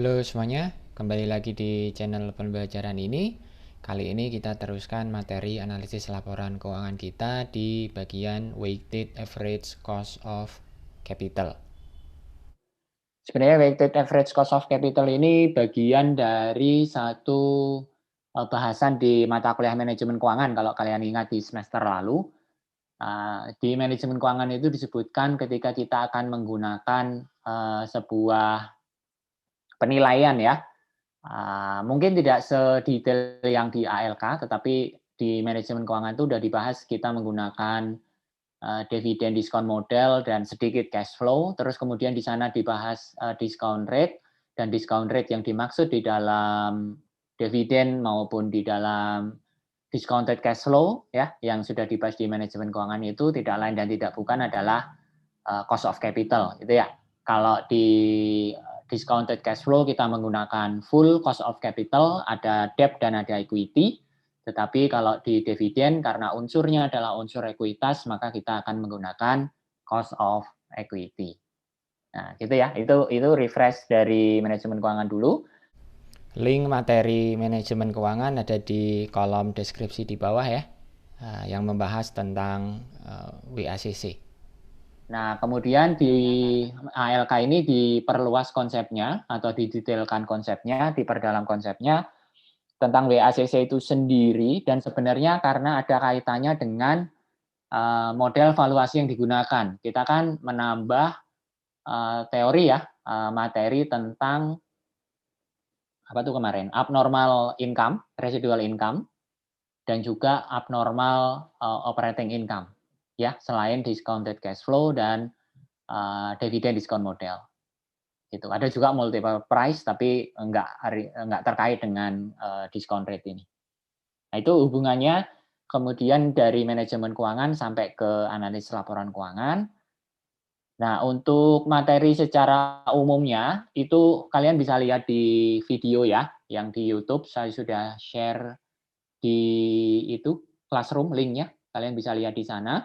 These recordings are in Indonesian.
Halo semuanya, kembali lagi di channel pembelajaran ini. Kali ini kita teruskan materi analisis laporan keuangan kita di bagian Weighted Average Cost of Capital. Sebenarnya Weighted Average Cost of Capital ini bagian dari satu bahasan di mata kuliah manajemen keuangan. Kalau kalian ingat di semester lalu, di manajemen keuangan itu disebutkan ketika kita akan menggunakan sebuah penilaian ya. Mungkin tidak sedetail yang di ALK, tetapi di manajemen keuangan itu sudah dibahas kita menggunakan dividen diskon model dan sedikit cash flow. Terus kemudian di sana dibahas discount rate, dan discount rate yang dimaksud di dalam dividen maupun di dalam discounted cash flow ya yang sudah dibahas di manajemen keuangan itu tidak lain dan tidak bukan adalah cost of capital itu ya. Kalau di discounted cash flow kita menggunakan full cost of capital, ada debt dan ada equity. Tetapi kalau di dividen karena unsurnya adalah unsur ekuitas, maka kita akan menggunakan cost of equity. Nah, gitu ya. Itu refresh dari manajemen keuangan dulu. Link materi manajemen keuangan ada di kolom deskripsi di bawah ya, yang membahas tentang WACC. Nah, kemudian di ALK ini diperluas konsepnya atau didetailkan konsepnya, diperdalam konsepnya tentang WACC itu sendiri, dan sebenarnya karena ada kaitannya dengan model valuasi yang digunakan. Kita kan menambah teori ya, materi tentang apa tuh kemarin, abnormal income, residual income, dan juga abnormal operating income. Ya, selain discounted cash flow dan dividen diskon model. Gitu. Ada juga multiple price tapi enggak terkait dengan discount rate ini. Nah, itu hubungannya kemudian dari manajemen keuangan sampai ke analis laporan keuangan. Nah, untuk materi secara umumnya itu kalian bisa lihat di video ya, yang di YouTube saya sudah share di itu Classroom linknya, kalian bisa lihat di sana.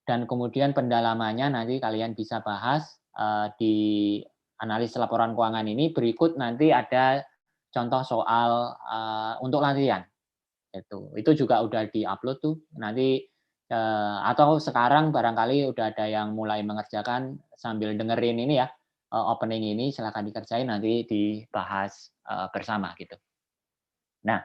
Dan kemudian pendalamannya nanti kalian bisa bahas di analis laporan keuangan ini. Berikut nanti ada contoh soal untuk latihan. Itu juga udah di-upload tuh. Nanti atau sekarang barangkali udah ada yang mulai mengerjakan sambil dengerin ini ya, opening ini silakan dikerjain, nanti dibahas bersama gitu. Nah,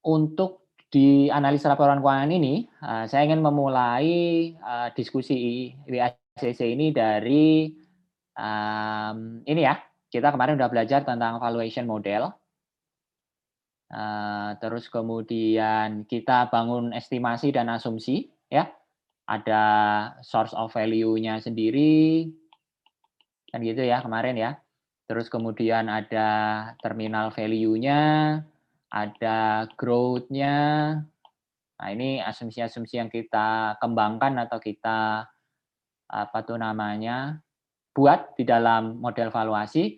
untuk di analisa laporan keuangan ini, saya ingin memulai diskusi WACC ini dari ini ya, kita kemarin udah belajar tentang valuation model. Terus kemudian kita bangun estimasi dan asumsi ya. Ada source of value-nya sendiri, kan gitu ya kemarin ya. Terus kemudian ada terminal value-nya, ada growth-nya. Nah, ini asumsi-asumsi yang kita kembangkan atau kita apa tuh namanya buat di dalam model valuasi.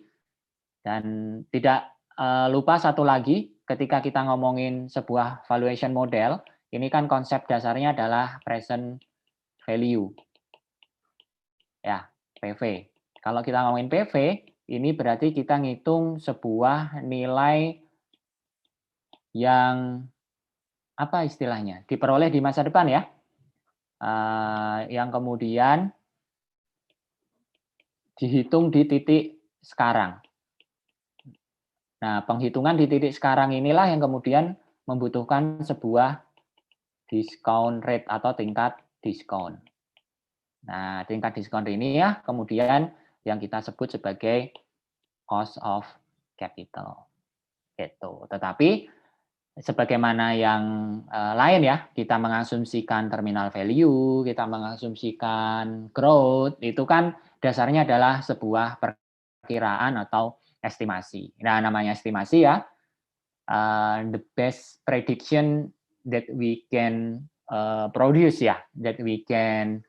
Dan tidak lupa satu lagi, ketika kita ngomongin sebuah valuation model, ini kan konsep dasarnya adalah present value. Ya, PV. Kalau kita ngomongin PV, ini berarti kita ngitung sebuah nilai yang apa istilahnya, diperoleh di masa depan ya. Yang kemudian dihitung di titik sekarang. Nah, penghitungan di titik sekarang inilah yang kemudian membutuhkan sebuah discount rate atau tingkat diskon. Nah, tingkat diskon ini ya kemudian yang kita sebut sebagai cost of capital. Gitu. Tetapi sebagaimana yang lain ya, kita mengasumsikan terminal value, kita mengasumsikan growth, itu kan dasarnya adalah sebuah perkiraan atau estimasi. Nah, namanya estimasi ya, the best prediction that we can produce ya, that we can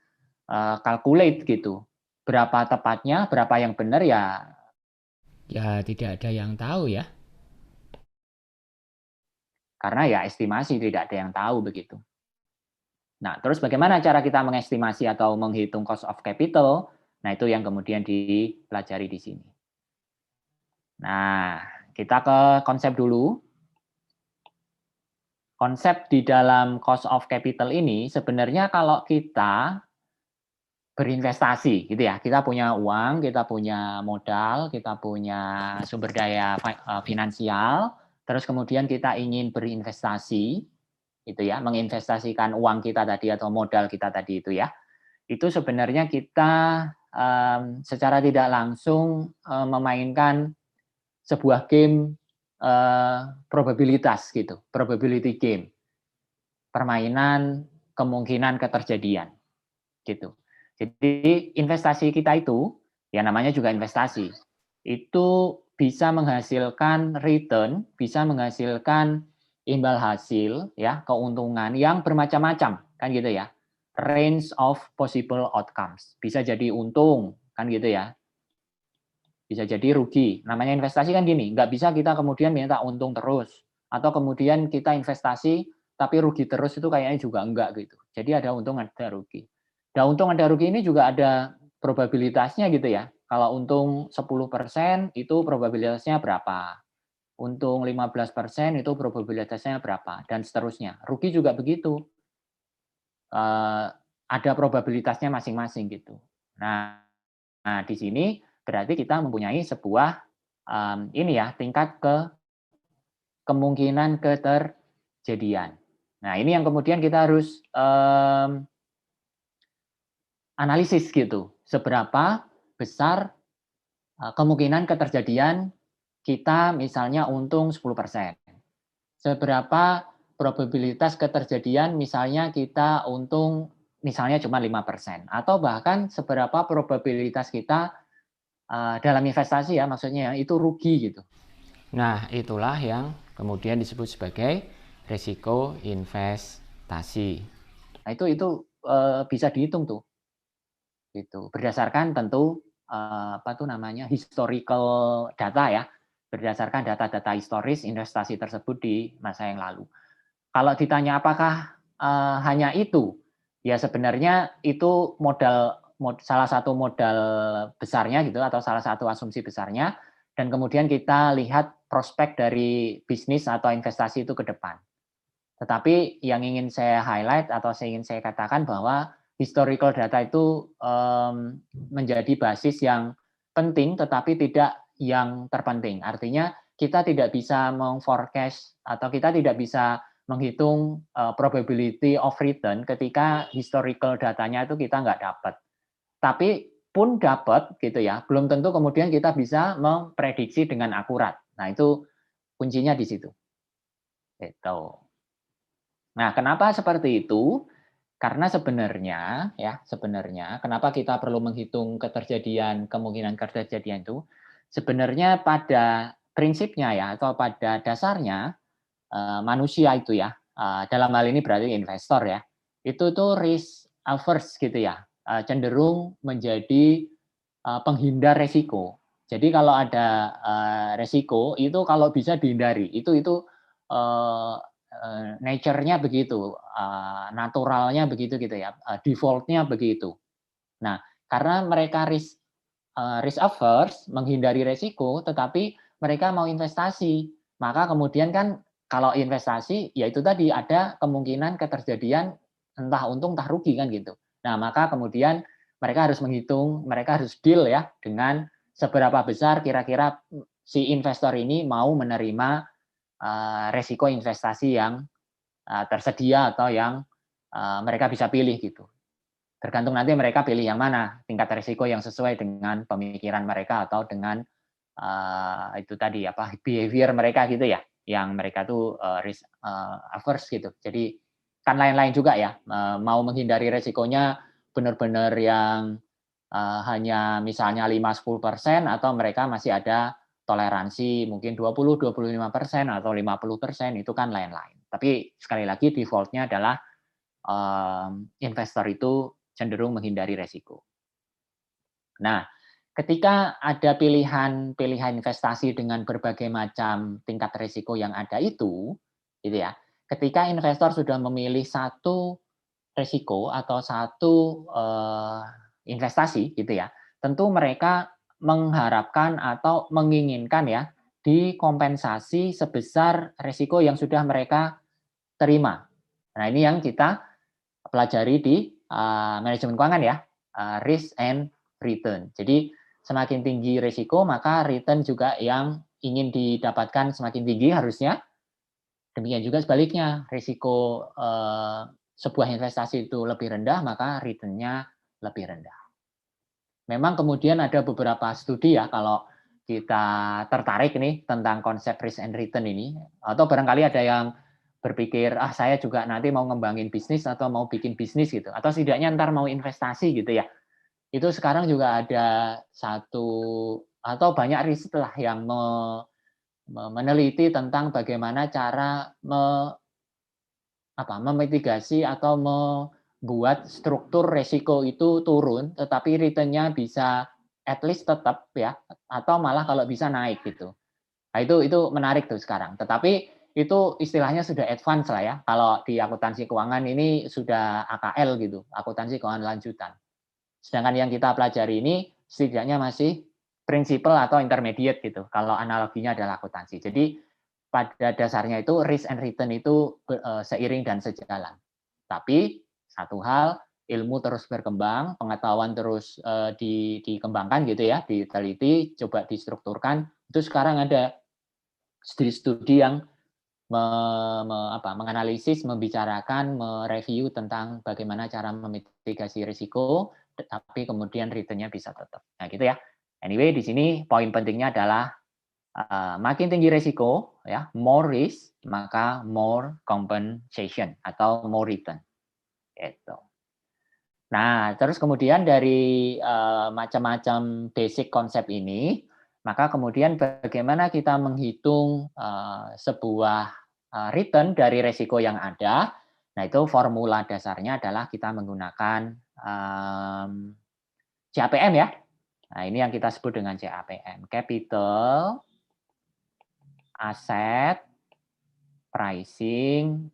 calculate gitu. Berapa tepatnya, berapa yang benar ya? Ya tidak ada yang tahu ya. Karena ya estimasi tidak ada yang tahu begitu. Nah, terus bagaimana cara kita mengestimasi atau menghitung cost of capital? Nah, itu yang kemudian dipelajari di sini. Nah, kita ke konsep dulu. Konsep di dalam cost of capital ini sebenarnya kalau kita berinvestasi gitu ya, kita punya uang, kita punya modal, kita punya sumber daya finansial, terus kemudian kita ingin berinvestasi gitu ya, menginvestasikan uang kita tadi atau modal kita tadi itu ya. Itu sebenarnya kita secara tidak langsung memainkan sebuah game probabilitas gitu, probability game, permainan kemungkinan keterjadian gitu. Jadi investasi kita itu, ya namanya juga investasi, itu bisa menghasilkan return, bisa menghasilkan imbal hasil, ya keuntungan yang bermacam-macam, kan gitu ya. Range of possible outcomes, bisa jadi untung, kan gitu ya. Bisa jadi rugi. Namanya investasi kan gini, nggak bisa kita kemudian minta untung terus. Atau kemudian kita investasi tapi rugi terus itu kayaknya juga enggak gitu. Jadi ada untung ada rugi. Dan untung ada rugi ini juga ada probabilitasnya gitu ya. Kalau untung 10% itu probabilitasnya berapa? Untung 15% itu probabilitasnya berapa? Dan seterusnya. Rugi juga begitu. Ada probabilitasnya masing-masing gitu. Nah, di sini berarti kita mempunyai sebuah ini ya tingkat kemungkinan keterjadian. Nah, ini yang kemudian kita harus analisis gitu. Seberapa besar kemungkinan keterjadian kita misalnya untung 10%. Seberapa probabilitas keterjadian misalnya kita untung misalnya cuma 5%. Atau bahkan seberapa probabilitas kita dalam investasi ya maksudnya itu rugi gitu. Nah, itulah yang kemudian disebut sebagai risiko investasi. Nah, itu bisa dihitung tuh. Gitu. Berdasarkan tentu apa tuh namanya? Historical data ya. Berdasarkan data-data historis investasi tersebut di masa yang lalu. Kalau ditanya apakah hanya itu? Ya sebenarnya itu salah satu modal besarnya gitu atau salah satu asumsi besarnya dan kemudian kita lihat prospek dari bisnis atau investasi itu ke depan. Tetapi yang ingin saya highlight atau ingin saya katakan bahwa historical data itu menjadi basis yang penting tetapi tidak yang terpenting. Artinya kita tidak bisa mengforecast atau kita tidak bisa menghitung probability of return ketika historical datanya itu kita nggak dapat. Tapi pun dapat gitu ya, belum tentu kemudian kita bisa memprediksi dengan akurat. Nah itu kuncinya di situ. Gitu. Nah, kenapa seperti itu? Karena sebenarnya kenapa kita perlu menghitung kemungkinan keterjadian itu? Sebenarnya pada prinsipnya ya atau pada dasarnya manusia itu ya, dalam hal ini berarti investor ya, itu tuh risk averse gitu ya, cenderung menjadi penghindar resiko. Jadi kalau ada resiko itu kalau bisa dihindari, itu nature-nya begitu, naturalnya begitu gitu ya, default-nya begitu. Nah, karena mereka risk averse, menghindari resiko, tetapi mereka mau investasi, maka kemudian kan kalau investasi, ya itu tadi ada kemungkinan keterjadian entah untung entah rugi kan gitu. Nah, maka kemudian mereka harus menghitung, mereka harus deal ya dengan seberapa besar kira-kira si investor ini mau menerima resiko investasi yang tersedia atau yang mereka bisa pilih gitu. Tergantung nanti mereka pilih yang mana, tingkat risiko yang sesuai dengan pemikiran mereka atau dengan itu tadi apa behavior mereka gitu ya, yang mereka tuh risk averse gitu. Jadi kan lain-lain juga ya, mau menghindari resikonya benar-benar yang hanya misalnya 5-10% atau mereka masih ada toleransi mungkin 20-25% atau 50% itu kan lain-lain. Tapi sekali lagi default-nya adalah investor itu cenderung menghindari resiko. Nah, ketika ada pilihan investasi dengan berbagai macam tingkat risiko yang ada itu, gitu ya. Ketika investor sudah memilih satu risiko atau satu investasi, gitu ya. tentu mereka mengharapkan atau menginginkan ya dikompensasi sebesar risiko yang sudah mereka terima. Nah, ini yang kita pelajari di manajemen keuangan ya, risk and return. Jadi semakin tinggi risiko, maka return juga yang ingin didapatkan semakin tinggi harusnya. Demikian juga sebaliknya, risiko sebuah investasi itu lebih rendah, maka return-nya lebih rendah. Memang kemudian ada beberapa studi ya, kalau kita tertarik nih tentang konsep risk and return ini, atau barangkali ada yang berpikir, saya juga nanti mau ngembangin bisnis atau mau bikin bisnis gitu, atau setidaknya ntar mau investasi gitu ya. Itu sekarang juga ada satu atau banyak riset lah yang meneliti tentang bagaimana cara memitigasi atau membuat struktur resiko itu turun, tetapi return-nya bisa at least tetap ya, atau malah kalau bisa naik gitu. Nah, itu menarik tuh sekarang. Tetapi itu istilahnya sudah advance lah ya. Kalau di akuntansi keuangan ini sudah AKL gitu, akuntansi keuangan lanjutan. Sedangkan yang kita pelajari ini setidaknya masih prinsipal atau intermediate gitu. Kalau analoginya adalah akuntansi. Jadi pada dasarnya itu risk and return itu seiring dan sejalan. Tapi satu hal, ilmu terus berkembang, pengetahuan terus dikembangkan gitu ya, diteliti, coba distrukturkan. Itu sekarang ada studi-studi yang menganalisis, membicarakan, mereview tentang bagaimana cara memitigasi risiko, tapi kemudian return-nya bisa tetap. Nah gitu ya. Anyway, di sini poin pentingnya adalah makin tinggi risiko, ya, more risk, maka more compensation atau more return. Gitu. Nah, terus kemudian dari macam-macam basic konsep ini, maka kemudian bagaimana kita menghitung sebuah return dari risiko yang ada. Nah, itu formula dasarnya adalah kita menggunakan CAPM ya. Nah, ini yang kita sebut dengan CAPM, capital, asset, pricing,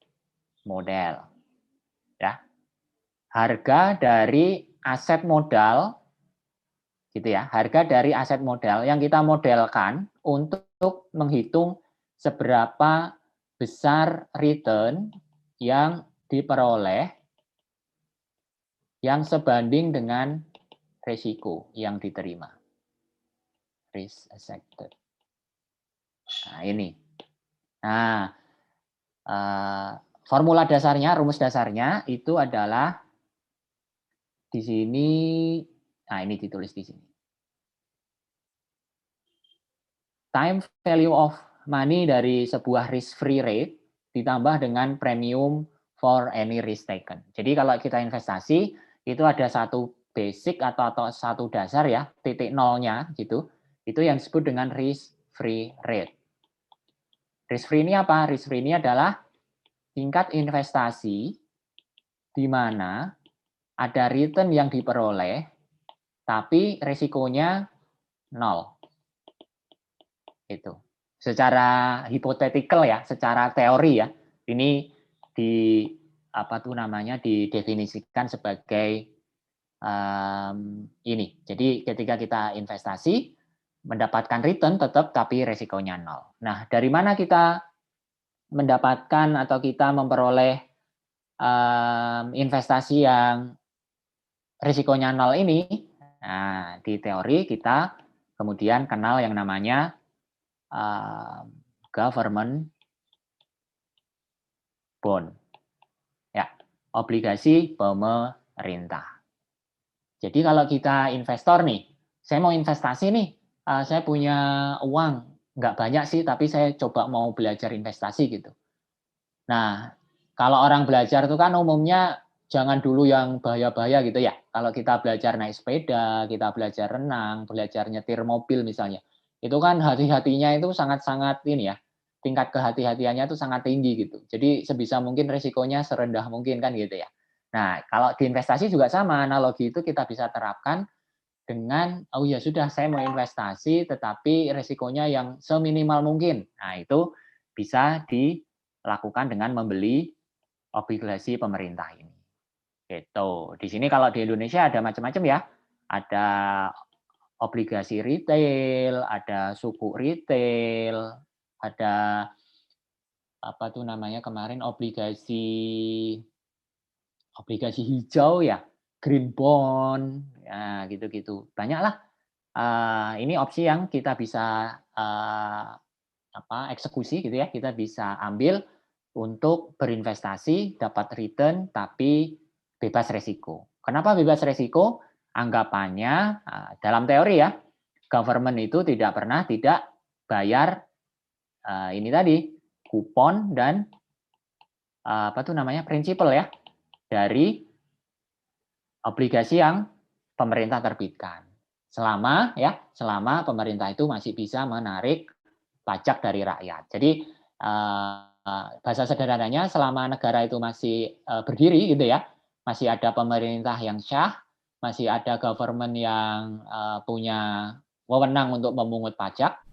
model. Ya. Harga dari aset modal gitu ya. Harga dari aset modal yang kita modelkan untuk menghitung seberapa besar return yang diperoleh yang sebanding dengan risiko yang diterima. Risk accepted. Nah, ini. Nah, formula dasarnya, rumus dasarnya itu adalah di sini, nah ini ditulis di sini. Time value of money dari sebuah risk-free rate ditambah dengan premium for any risk taken. Jadi kalau kita investasi, itu ada satu basic atau satu dasar ya, titik nolnya gitu. Itu yang disebut dengan risk-free rate. Risk-free ini apa? Risk-free ini adalah tingkat investasi di mana ada return yang diperoleh, tapi risikonya nol. Itu. Secara hipotetikal ya, secara teori ya, ini didefinisikan sebagai ini. Jadi ketika kita investasi mendapatkan return tetap tapi risikonya nol. Nah, dari mana kita mendapatkan atau kita memperoleh investasi yang risikonya nol ini? Nah, di teori kita kemudian kenal yang namanya government bond, ya, obligasi pemerintah. Jadi kalau kita investor nih, saya mau investasi nih, saya punya uang nggak banyak sih, tapi saya coba mau belajar investasi gitu. Nah, kalau orang belajar itu kan umumnya jangan dulu yang bahaya-bahaya gitu ya. Kalau kita belajar naik sepeda, kita belajar renang, belajar nyetir mobil misalnya, itu kan hati-hatinya itu sangat-sangat ini ya, tingkat kehati-hatiannya itu sangat tinggi gitu. Jadi sebisa mungkin risikonya serendah mungkin kan gitu ya. Nah, kalau di investasi juga sama, analogi itu kita bisa terapkan dengan, oh ya sudah saya mau investasi tetapi risikonya yang seminimal mungkin. Nah, itu bisa dilakukan dengan membeli obligasi pemerintah ini. Gitu. Di sini kalau di Indonesia ada macam-macam ya. Ada obligasi retail, ada suku retail, ada apa tuh namanya kemarin obligasi hijau ya, green bond, ya gitu-gitu. Banyaklah, ini opsi yang kita bisa, eksekusi gitu ya, kita bisa ambil untuk berinvestasi, dapat return, tapi bebas resiko. Kenapa bebas resiko? Anggapannya, dalam teori ya, government itu tidak pernah tidak bayar, ini tadi, kupon dan, prinsipal ya, dari obligasi yang pemerintah terbitkan. Selama pemerintah itu masih bisa menarik pajak dari rakyat. Jadi, bahasa sederhananya selama negara itu masih, berdiri gitu ya, masih ada pemerintah yang sah, masih ada government yang, punya wewenang untuk memungut pajak,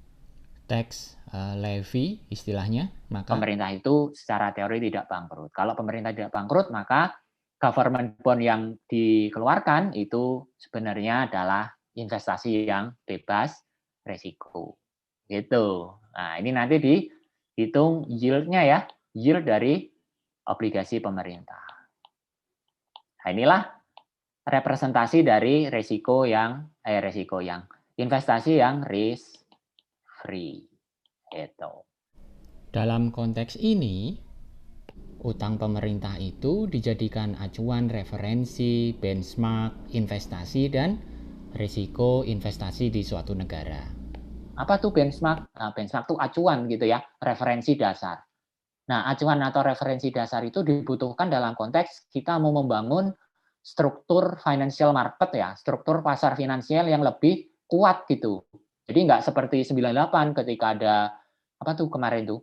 Tax levy istilahnya, maka pemerintah itu secara teori tidak bangkrut. Kalau pemerintah tidak bangkrut, maka government bond yang dikeluarkan itu sebenarnya adalah investasi yang bebas resiko. Gitu. Nah, ini nanti dihitung yield-nya ya, yield dari obligasi pemerintah. Nah, inilah representasi dari investasi yang risk free. Gitu. dalam konteks ini utang pemerintah itu dijadikan acuan referensi, benchmark, investasi, dan risiko investasi di suatu negara. Apa tuh benchmark? Nah, benchmark itu acuan gitu ya, referensi dasar. Nah, acuan atau referensi dasar itu dibutuhkan dalam konteks kita mau membangun struktur financial market ya, struktur pasar finansial yang lebih kuat gitu. Jadi nggak seperti 98 ketika ada apa tuh kemarin tuh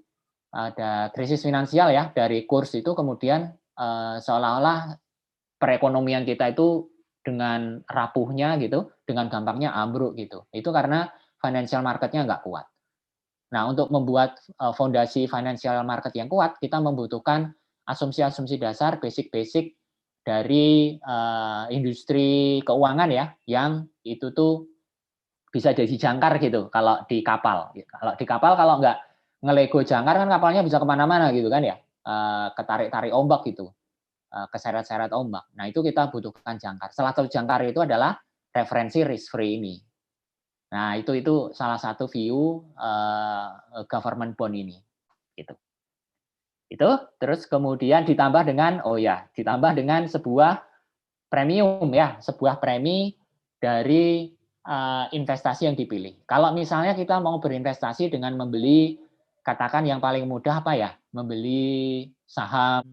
ada krisis finansial ya dari kurs itu kemudian seolah-olah perekonomian kita itu dengan rapuhnya gitu, dengan gampangnya ambruk gitu. Itu karena financial marketnya nggak kuat. Nah, untuk membuat fondasi financial market yang kuat, kita membutuhkan asumsi-asumsi dasar, basic-basic dari industri keuangan ya, yang itu tuh bisa jadi jangkar gitu kalau di kapal. Kalau di kapal kalau nggak ngelego jangkar kan kapalnya bisa kemana-mana gitu kan ya, ketarik-tarik ombak gitu, keseret-seret ombak. Nah itu kita butuhkan jangkar. Salah satu jangkar itu adalah referensi risk free ini. Nah, itu salah satu view government bond ini, gitu. Itu terus kemudian ditambah dengan sebuah premium ya, sebuah premi dari investasi yang dipilih. Kalau misalnya kita mau berinvestasi dengan membeli, katakan yang paling mudah apa ya, membeli saham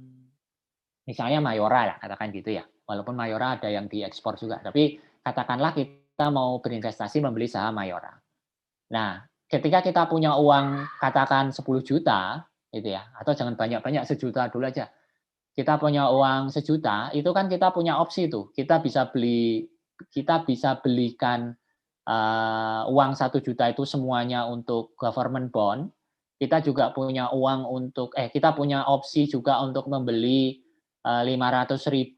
misalnya Mayora ya, katakan gitu ya. Walaupun Mayora ada yang diekspor juga, tapi katakanlah kita mau berinvestasi membeli saham Mayora. Nah, ketika kita punya uang katakan 10 juta gitu ya, atau jangan banyak-banyak, sejuta dulu aja. Kita punya uang sejuta, itu kan kita punya opsi tuh. Kita bisa belikan uang 1 juta itu semuanya untuk government bond. Kita juga punya kita punya opsi juga untuk membeli 500.000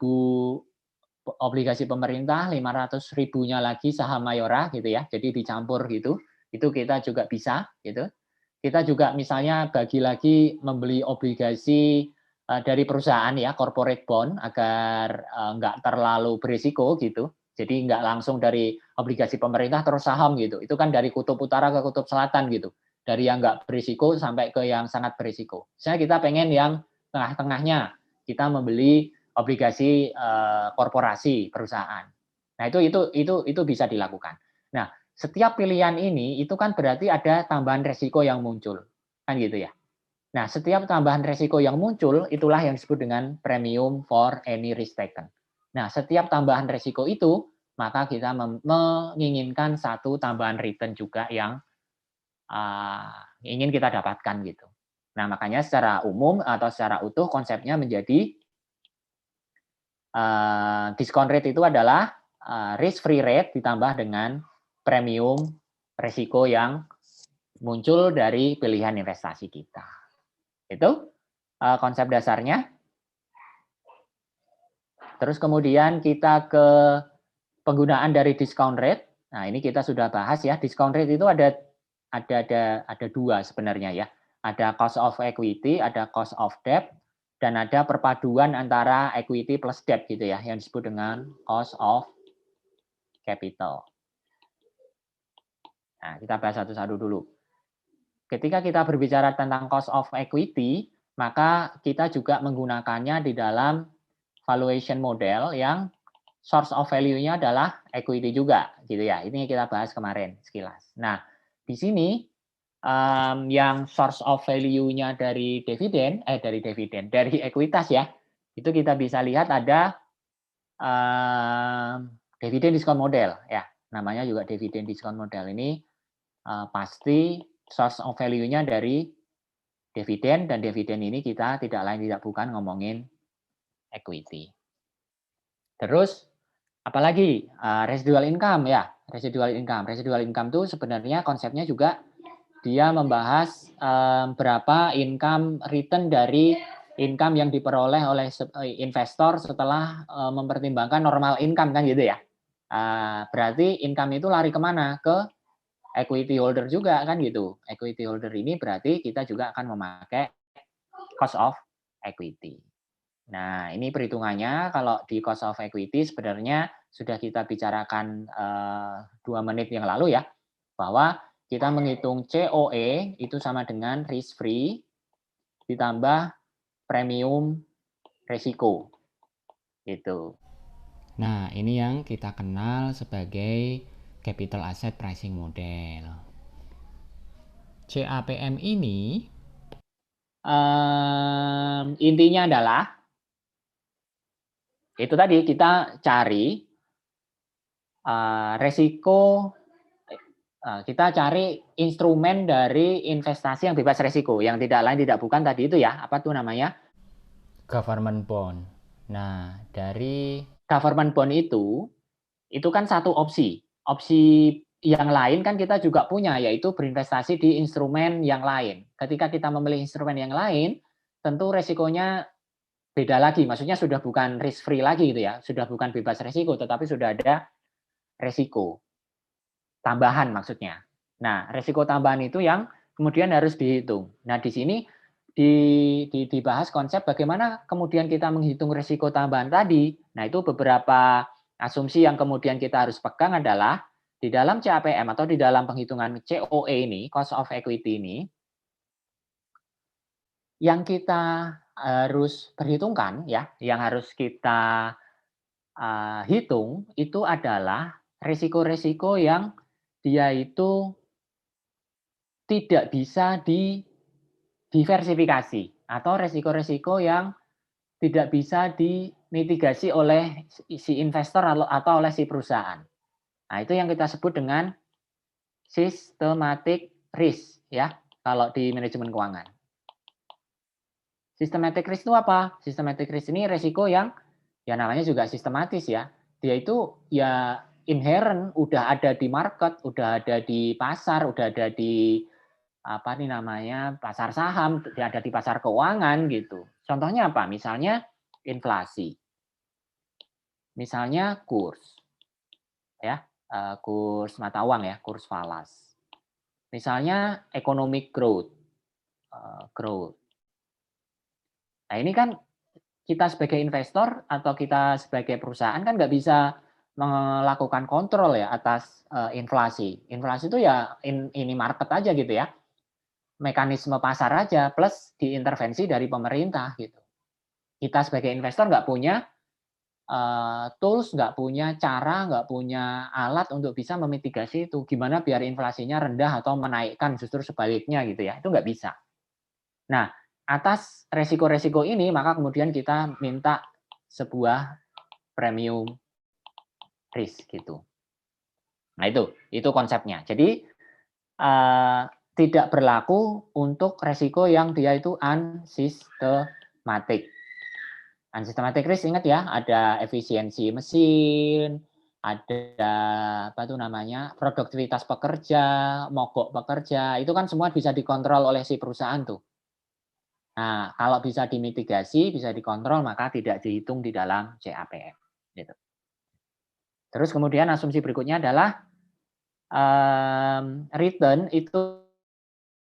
obligasi pemerintah, 500 ribunya lagi saham Mayora gitu ya. Jadi dicampur gitu. Itu kita juga bisa gitu. Kita juga misalnya bagi lagi membeli obligasi dari perusahaan ya, corporate bond agar nggak terlalu berisiko gitu. Jadi nggak langsung dari obligasi pemerintah terus saham gitu. Itu kan dari kutub utara ke kutub selatan gitu. Dari yang nggak berisiko sampai ke yang sangat berisiko. Misalnya kita pengen yang tengah-tengahnya, kita membeli obligasi korporasi perusahaan. Nah, itu bisa dilakukan. Nah, setiap pilihan ini itu kan berarti ada tambahan resiko yang muncul. Kan gitu ya. Nah, setiap tambahan resiko yang muncul itulah yang disebut dengan premium for any risk taken. Nah, setiap tambahan resiko itu maka kita menginginkan satu tambahan return juga yang ingin kita dapatkan gitu. Nah, makanya secara umum atau secara utuh konsepnya menjadi discount rate itu adalah risk free rate ditambah dengan premium resiko yang muncul dari pilihan investasi kita. Itu konsep dasarnya. Terus kemudian kita ke penggunaan dari discount rate. Nah, ini kita sudah bahas ya, discount rate itu ada dua sebenarnya ya. Ada cost of equity, ada cost of debt, dan ada perpaduan antara equity plus debt gitu ya, yang disebut dengan cost of capital. Nah, kita bahas satu-satu dulu. Ketika kita berbicara tentang cost of equity, maka kita juga menggunakannya di dalam valuation model yang source of value-nya adalah equity juga, gitu ya. Ini kita bahas kemarin sekilas. Nah, di sini yang source of value-nya dari dari ekuitas ya, itu kita bisa lihat ada dividend discount model ya, namanya juga dividend discount model ini pasti source of value-nya dari dividen, dan dividen ini kita tidak lain tidak bukan ngomongin equity. Terus apalagi residual income ya, residual income itu sebenarnya konsepnya juga dia membahas berapa income return dari income yang diperoleh oleh investor setelah mempertimbangkan normal income kan gitu ya. Berarti income itu lari kemana? Ke equity holder juga kan gitu. Equity holder ini berarti kita juga akan memakai cost of equity. Nah, ini perhitungannya kalau di cost of equity sebenarnya sudah kita bicarakan 2 menit yang lalu ya, bahwa kita menghitung COE itu sama dengan risk free ditambah premium resiko. Gitu. Nah, ini yang kita kenal sebagai capital asset pricing model. CAPM ini intinya adalah itu tadi kita cari resiko, kita cari instrumen dari investasi yang bebas resiko, yang tidak lain tidak bukan tadi itu ya, apa tuh namanya? government bond. Nah, dari Government bond itu kan satu opsi. Opsi yang lain kan kita juga punya, yaitu berinvestasi di instrumen yang lain. Ketika kita memilih instrumen yang lain, tentu resikonya beda lagi. Maksudnya sudah bukan risk free lagi gitu ya, sudah bukan bebas resiko, tetapi sudah ada resiko tambahan maksudnya. Nah, resiko tambahan itu yang kemudian harus dihitung. Nah, di sini dibahas konsep bagaimana kemudian kita menghitung resiko tambahan tadi. Nah, itu beberapa asumsi yang kemudian kita harus pegang adalah di dalam CAPM atau di dalam penghitungan COE ini, cost of equity ini, yang kita harus perhitungkan ya, yang harus kita hitung itu adalah resiko-resiko yang dia itu tidak bisa diversifikasi atau resiko-resiko yang tidak bisa dimitigasi oleh si investor atau oleh si perusahaan. Nah, itu yang kita sebut dengan systematic risk ya, kalau di manajemen keuangan. Systematic risk itu apa? Systematic risk ini resiko yang ya namanya juga sistematis ya. Dia itu ya inherent, udah ada di market, udah ada di pasar, udah ada di apa nih namanya, pasar saham, ada di pasar keuangan gitu. Contohnya apa? Misalnya inflasi. Misalnya kurs. Ya, kurs mata uang ya, kurs falas. Misalnya economic growth. Nah, ini kan kita sebagai investor atau kita sebagai perusahaan kan nggak bisa melakukan kontrol ya atas inflasi. Inflasi itu ya ini market aja gitu ya. Mekanisme pasar aja plus diintervensi dari pemerintah gitu. Kita sebagai investor nggak punya tools, nggak punya cara, nggak punya alat untuk bisa memitigasi itu. Gimana biar inflasinya rendah atau menaikkan justru sebaliknya gitu ya. Itu nggak bisa. Nah, atas resiko-resiko ini maka kemudian kita minta sebuah premium risk gitu. Nah, itu konsepnya. Jadi tidak berlaku untuk resiko yang dia itu unsystematic. Unsystematic risk ingat ya, ada efisiensi mesin, ada apa tuh namanya, produktivitas pekerja, mogok pekerja, itu kan semua bisa dikontrol oleh si perusahaan tuh. Nah, kalau bisa dimitigasi, bisa dikontrol, maka tidak dihitung di dalam CAPM. Gitu. Terus kemudian asumsi berikutnya adalah return itu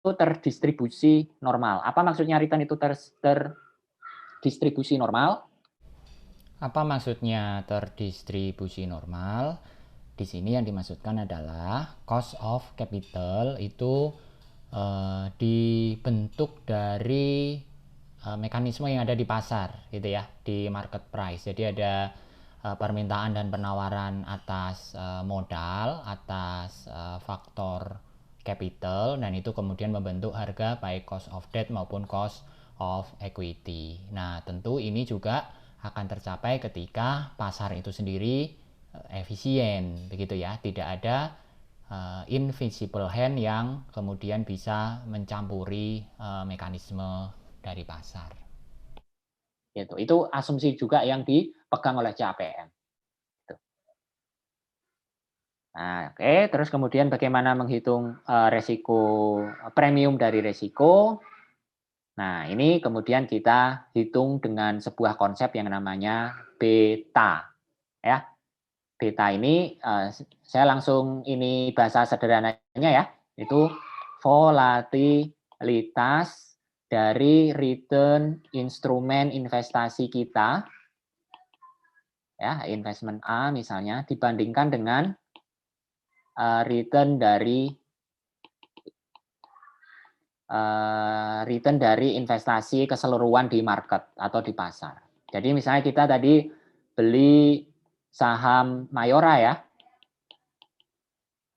terdistribusi normal. Apa maksudnya return itu terdistribusi normal? Apa maksudnya terdistribusi normal? Di sini yang dimaksudkan adalah cost of capital itu dibentuk dari mekanisme yang ada di pasar gitu ya, di market price. Jadi ada permintaan dan penawaran atas modal, atas faktor capital, dan itu kemudian membentuk harga baik cost of debt maupun cost of equity. Nah, tentu ini juga akan tercapai ketika pasar itu sendiri efisien, begitu ya. Tidak ada invisible hand yang kemudian bisa mencampuri mekanisme dari pasar. Gitu. Itu asumsi juga yang dipegang oleh CAPM. Gitu. Nah, oke. Terus kemudian bagaimana menghitung resiko premium dari resiko? Nah, ini kemudian kita hitung dengan sebuah konsep yang namanya beta, ya. Beta ini saya langsung ini bahasa sederhananya ya, itu volatilitas dari return instrumen investasi kita, ya, investment A misalnya dibandingkan dengan return dari investasi keseluruhan di market atau di pasar. Jadi misalnya kita tadi beli saham Mayora ya.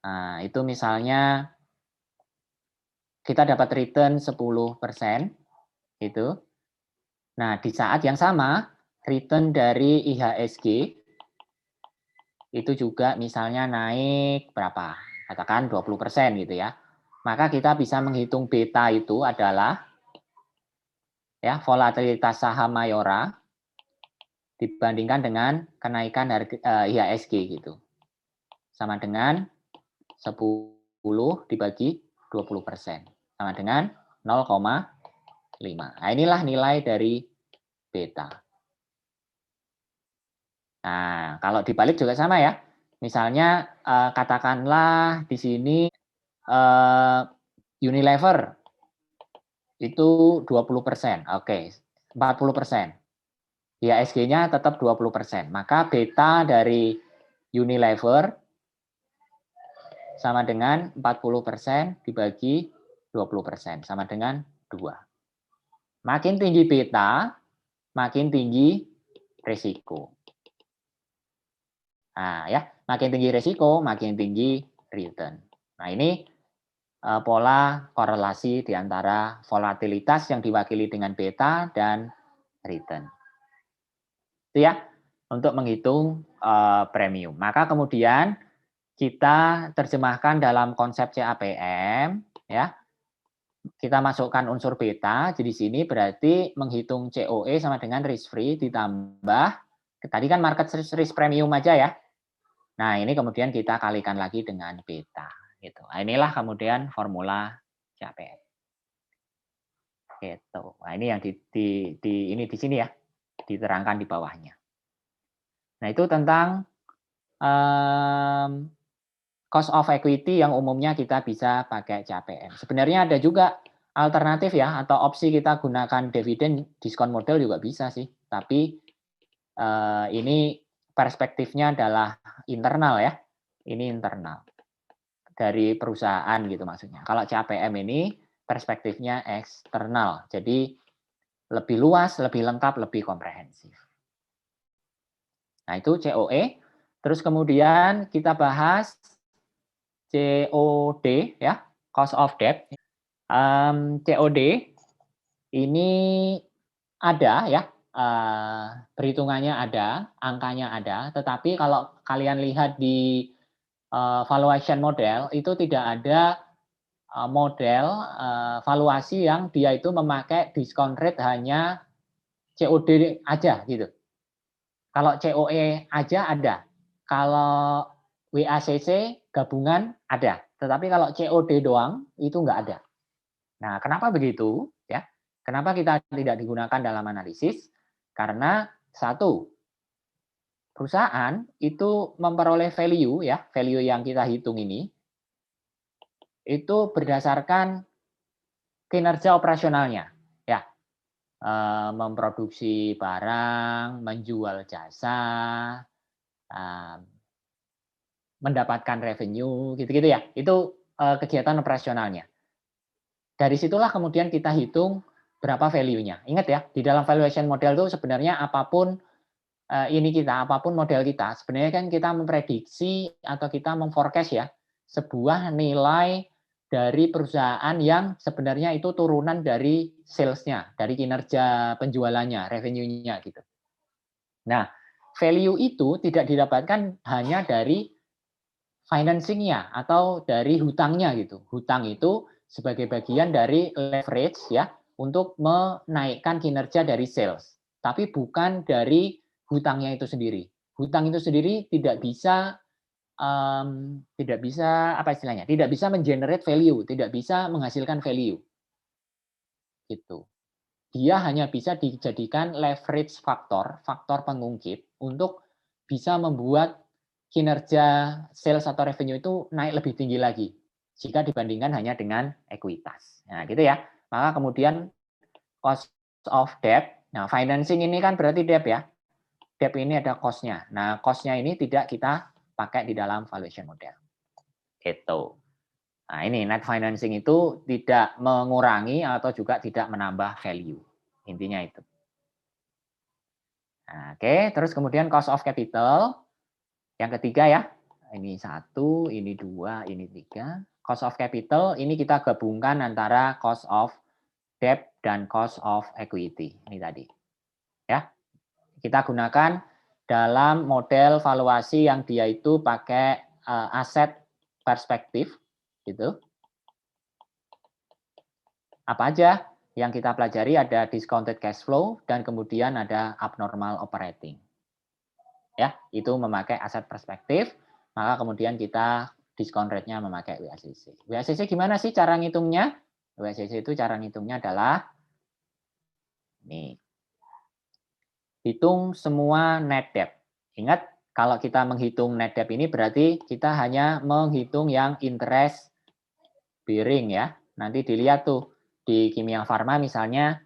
Nah, itu misalnya kita dapat return 10% itu. Nah, di saat yang sama return dari IHSG itu juga misalnya naik berapa? Katakan 20% gitu ya. Maka kita bisa menghitung beta itu adalah ya volatilitas saham Mayora dibandingkan dengan kenaikan harga IHSG gitu. Sama dengan 10 dibagi 20%. Sama dengan 0,5. Nah, inilah nilai dari beta. Nah, kalau dibalik juga sama ya. Misalnya katakanlah di sini Unilever itu 20%. Oke, 40%. IHSG-nya tetap 20%. Maka beta dari Unilever sama dengan 40% dibagi 20%. Sama dengan 2. Makin tinggi beta, makin tinggi risiko. Nah, ya, makin tinggi risiko, makin tinggi return. Nah, ini pola korelasi di antara volatilitas yang diwakili dengan beta dan return. Itu ya, untuk menghitung premium. Maka kemudian kita terjemahkan dalam konsep CAPM, ya. Kita masukkan unsur beta, jadi di sini berarti menghitung COE sama dengan risk free ditambah, tadi kan market risk premium aja ya. Nah, ini kemudian kita kalikan lagi dengan beta. Gitu. Nah, inilah kemudian formula CAPM. Gitu. Nah, ini yang ini di sini ya, diterangkan di bawahnya. Nah, itu tentang cost of equity yang umumnya kita bisa pakai CAPM. Sebenarnya ada juga alternatif ya, atau opsi kita gunakan dividen diskon model juga bisa sih. Tapi ini perspektifnya adalah internal ya. Ini internal dari perusahaan gitu maksudnya. Kalau CAPM ini perspektifnya eksternal. Jadi lebih luas, lebih lengkap, lebih komprehensif. Nah, itu COE. Terus kemudian kita bahas COD ya, cost of debt. COD ini ada ya, perhitungannya ada, angkanya ada, tetapi kalau kalian lihat di valuation model itu tidak ada model valuasi yang dia itu memakai discount rate hanya COD aja gitu. Kalau COE aja ada. Kalau WACC gabungan ada. Tetapi kalau COD doang itu nggak ada. Nah, kenapa begitu? Ya, kenapa kita tidak digunakan dalam analisis? Karena satu, perusahaan itu memperoleh value ya, value yang kita hitung ini itu berdasarkan kinerja operasionalnya, ya, memproduksi barang, menjual jasa, eee, mendapatkan revenue, gitu-gitu ya. Itu, kegiatan operasionalnya. Dari situlah kemudian kita hitung berapa value-nya. Ingat ya, di dalam valuation model itu sebenarnya apapun, apapun model kita, sebenarnya kan kita memprediksi atau kita mem-forecast ya, sebuah nilai dari perusahaan yang sebenarnya itu turunan dari sales-nya, dari kinerja penjualannya, revenue-nya gitu. Nah, value itu tidak didapatkan hanya dari financing-nya atau dari hutangnya gitu. Hutang itu sebagai bagian dari leverage ya untuk menaikkan kinerja dari sales, tapi bukan dari hutangnya itu sendiri. Hutang itu sendiri tidak bisa apa istilahnya, tidak bisa men-generate value, tidak bisa menghasilkan value, gitu. Dia hanya bisa dijadikan leverage faktor, faktor pengungkit untuk bisa membuat kinerja sales atau revenue itu naik lebih tinggi lagi jika dibandingkan hanya dengan ekuitas. Nah, gitu ya. Maka kemudian cost of debt. Nah, financing ini kan berarti debt ya. Debt ini ada cost-nya. Nah, cost-nya ini tidak kita pakai di dalam valuation model. Gitu. Nah, ini net financing itu tidak mengurangi atau juga tidak menambah value. Intinya itu. Nah, oke, terus kemudian cost of capital. Yang ketiga ya. Ini satu, ini dua, ini tiga. Cost of capital ini kita gabungkan antara cost of debt dan cost of equity. Ini tadi. Ya. Kita gunakan dalam model valuasi yang dia itu pakai aset perspektif gitu. Apa aja yang kita pelajari? Ada discounted cash flow dan kemudian ada abnormal operating. Ya, itu memakai aset perspektif, maka kemudian kita discount rate-nya memakai WACC. WACC gimana sih cara ngitungnya? WACC itu cara ngitungnya adalah nih. Hitung semua net debt. Ingat, kalau kita menghitung net debt ini berarti kita hanya menghitung yang interest bearing ya. Nanti dilihat tuh di Kimia Farma misalnya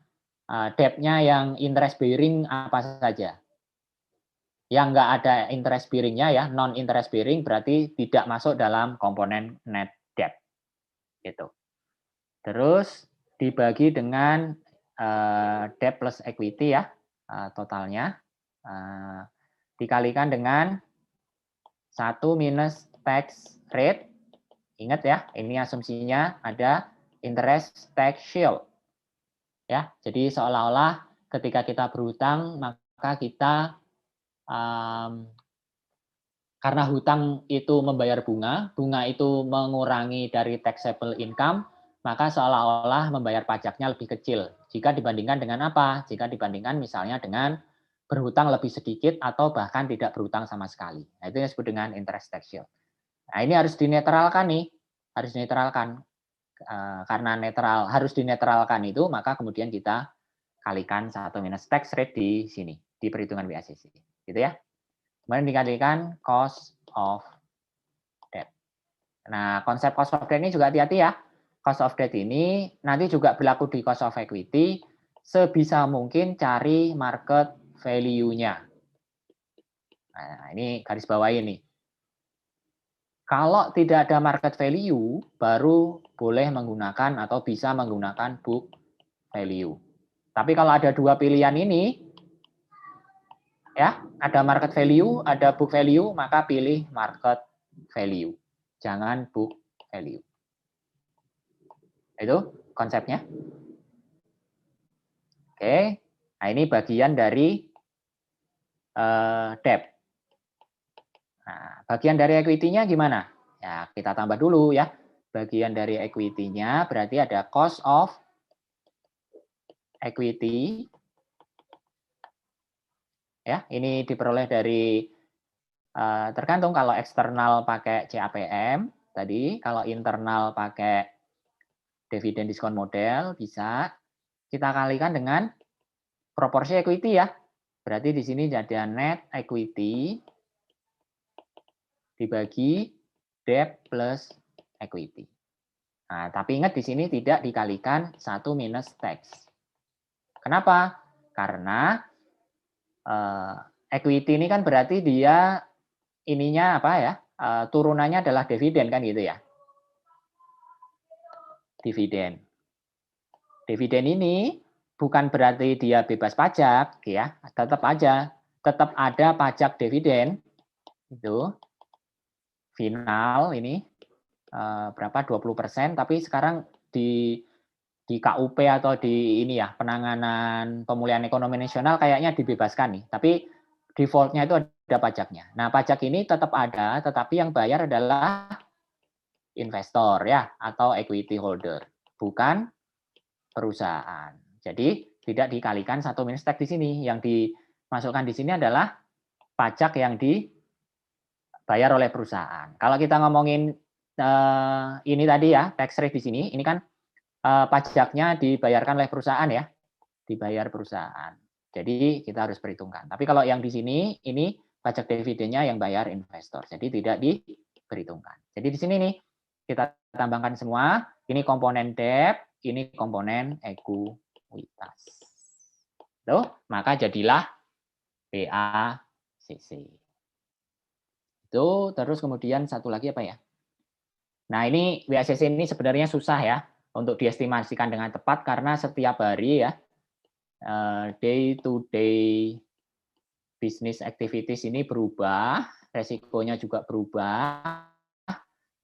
debt-nya yang interest bearing apa saja. Yang nggak ada interest bearing-nya ya, non interest bearing berarti tidak masuk dalam komponen net debt. Gitu. Terus dibagi dengan debt plus equity ya, totalnya. Dikalikan dengan 1 minus tax rate. Ingat ya, ini asumsinya ada interest tax shield. Ya, jadi seolah-olah ketika kita berhutang maka kita karena hutang itu membayar bunga, bunga itu mengurangi dari taxable income, maka seolah-olah membayar pajaknya lebih kecil. Jika dibandingkan dengan apa? Jika dibandingkan misalnya dengan berhutang lebih sedikit atau bahkan tidak berhutang sama sekali. Nah, itu yang disebut dengan interest tax shield. Nah, ini harus dinetralkan nih, harus dinetralkan. Karena harus dinetralkan itu, maka kemudian kita kalikan 1 minus tax rate di sini, di perhitungan WACC. Gitu ya. Kemudian dikalikan cost of debt. Nah, konsep cost of debt ini juga hati-hati ya. Cost of debt ini nanti juga berlaku di cost of equity. Sebisa mungkin cari market value-nya. Nah, ini garis bawah ini. Kalau tidak ada market value, baru boleh menggunakan atau bisa menggunakan book value. Tapi kalau ada dua pilihan ini, ya, ada market value, ada book value, maka pilih market value. Jangan book value. Itu konsepnya. Oke. Nah, ini bagian dari debt. Nah, bagian dari equity-nya gimana? Ya, kita tambah dulu ya. Bagian dari equity-nya berarti ada cost of equity. Ya, ini diperoleh dari tergantung kalau eksternal pakai CAPM tadi, kalau internal pakai dividen diskon model bisa kita kalikan dengan proporsi equity ya. Berarti di sini ada net equity dibagi debt plus equity. Nah, tapi ingat di sini tidak dikalikan 1 minus tax. Kenapa? Karena equity ini kan berarti dia ininya apa ya? Turunannya adalah dividen kan gitu ya. Dividen. Dividen ini bukan berarti dia bebas pajak ya, tetap ada pajak dividen itu final ini berapa 20%, tapi sekarang di KUP atau di ini ya penanganan pemulihan ekonomi nasional kayaknya dibebaskan nih, tapi defaultnya itu ada pajaknya. Nah pajak ini tetap ada, tetapi yang bayar adalah investor ya atau equity holder, bukan perusahaan. Jadi tidak dikalikan 1 minus tax di sini. Yang dimasukkan di sini adalah pajak yang dibayar oleh perusahaan. Kalau kita ngomongin ini tadi ya, tax rate di sini, ini kan pajaknya dibayarkan oleh perusahaan ya, dibayar perusahaan. Jadi kita harus perhitungkan. Tapi kalau yang di sini, ini pajak dividennya yang bayar investor. Jadi tidak diperhitungkan. Jadi di sini nih, kita tambahkan semua, ini komponen debt, ini komponen ekuitas. Tuh, maka jadilah BACC. Itu terus kemudian satu lagi apa ya? Nah, ini BACC ini sebenarnya susah ya untuk diestimasikan dengan tepat karena setiap hari ya day to day business activities ini berubah, resikonya juga berubah.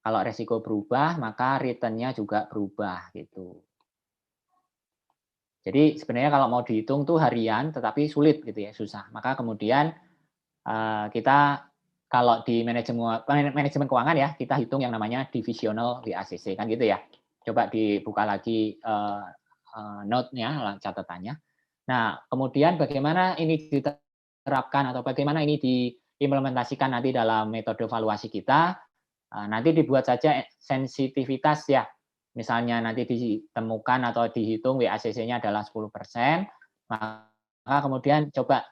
Kalau resiko berubah, maka return-nya juga berubah gitu. Jadi sebenarnya kalau mau dihitung tuh harian, tetapi sulit gitu ya, susah. Maka kemudian kita kalau di manajemen keuangan ya, kita hitung yang namanya divisional WACC kan gitu ya. Coba dibuka lagi note-nya, catatannya. Nah, kemudian bagaimana ini diterapkan atau bagaimana ini diimplementasikan nanti dalam metode valuasi kita, nanti dibuat saja sensitivitas ya. Misalnya nanti ditemukan atau dihitung WACC-nya adalah 10%, maka kemudian coba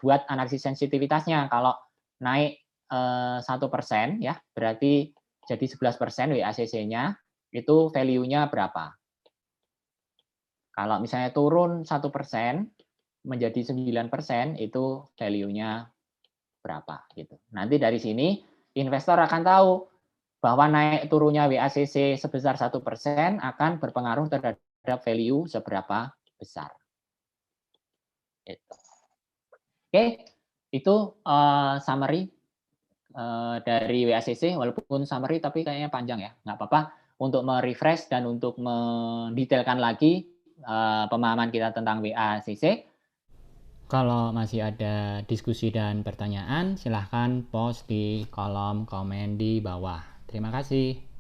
buat analisis sensitivitasnya. Kalau naik 1% ya, berarti jadi 11% WACC-nya, itu value-nya berapa? Kalau misalnya turun 1% menjadi 9%, itu value-nya berapa gitu. Nanti dari sini investor akan tahu bahwa naik turunnya WACC sebesar 1% akan berpengaruh terhadap value seberapa besar. Oke, itu summary dari WACC, walaupun summary tapi kayaknya panjang ya, nggak apa-apa untuk merefresh dan untuk mendetailkan lagi pemahaman kita tentang WACC. Kalau masih ada diskusi dan pertanyaan, silahkan post di kolom komen di bawah. Terima kasih.